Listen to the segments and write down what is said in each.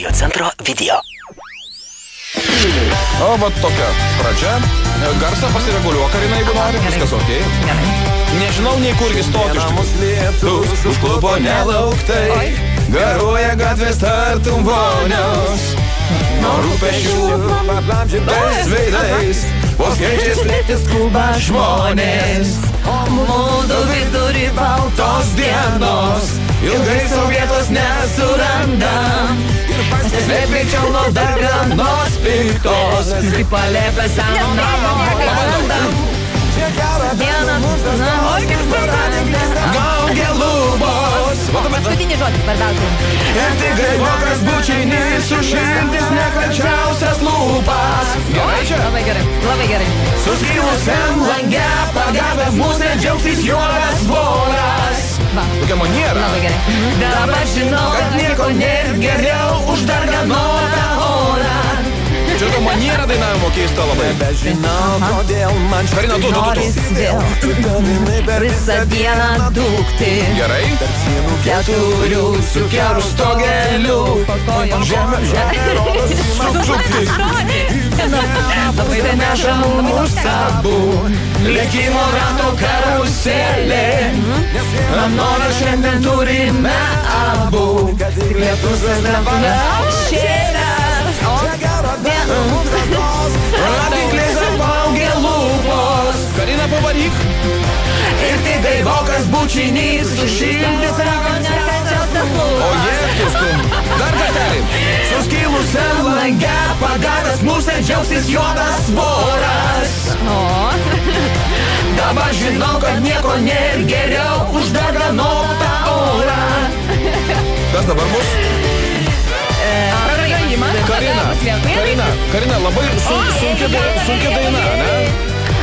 Radio centro video. O, va tokia pradžia. Garsą pasireguliuok, Karina, jeigu nori. Viskas ok. Nežinau, nei kurgi stoti iš lietus, užklupo nelauktai. Garuoja gatvės tartum vonios. Nuo rūpešių aplamžytais veidais. Vos keičiai slėpti skuba žmonės. Mūdų vidurį baltos dienos. Ilgai savo vietos nesurandam. Slėpėčiau nuo darganos piktos. Kaip palėpę seną namą palandam. Gaugia lubos. Paskutinį žodį svarbiausiai. Ir tik gaivokas bučinys sušildys nekalčiausias lūpas. Gerai čia? Labai gerai, labai gerai. Suskilusiam lange pagavęs mūsų džiaugsis juodas voras. Tokia maniera. Labai gerai. Dabar žinau, kad nieko nėra geriau už darganotą orą. Čia to maniera dainavimo keista labai. Nebežinau, kodėl man Karina, tu. Visą dieną dūkti. Gerai. Keturių Cukerų stogelių. Šukšukti. Labai Tai neša mus abu. Likimo rato karuselė. Norą šiandien turime abu. Tik lietus šėlės. Ratiklės apaugė lūpos. Karina, pavaryk. Ir tik gaivokas bučinys sušildys savo nekalčiausias lūpas. O jėkis tu. Dar kartelį. Suskilusiam lange pagavęs mūsų džiaugsis juodas voras. Dabar žinau, kad nieko nėra geriau už darganotą orą. Kas dabar bus? Karina, labai sunki daina, ne?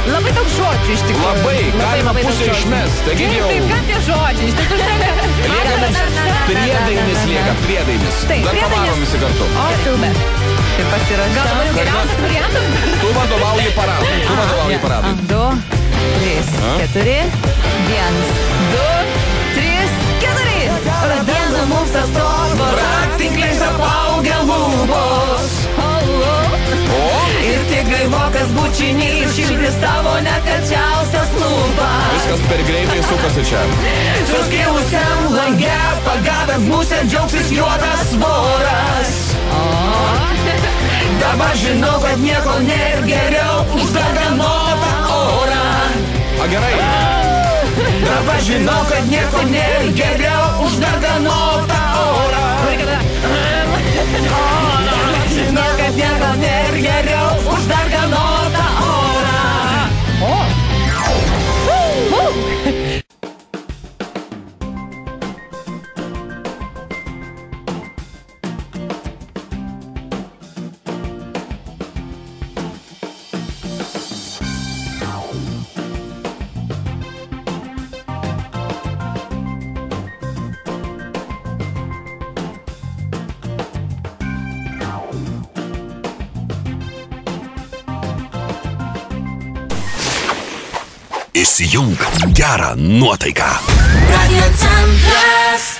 Labai daug žodžių iš tikrųjų. Labai, galima pusę išmest. Taigi jau... Taip, ką tie žodžiai? Lieka mums priedainis lieka, priedainis. Dar pavarom visi kartu. O, super. Tai pasirašau. Gal dabar geriausias variantas? Tu vadovauji paradui. 2, 3, 4. 1, 2, 3, 4. Pradėna mums atstos, varatinkliais apaugę lūpos. Ir tik gaivokas bučinys šildys tavo nekalčiausias lūpas. Viskas per greitai sukasi čia. Suskilusiam lange pagavęs mūsų džiaugsis juodas voras. Dabar žinau, kad nieko nėra geriau už darganotą orą. A gerai. Dabar žinau, kad nieko nėra geriau už darganotą orą. Dabar žinau, kad nieko nėra geriau už darganotą orą. Įsijunk gerą nuotaiką. Radio centras.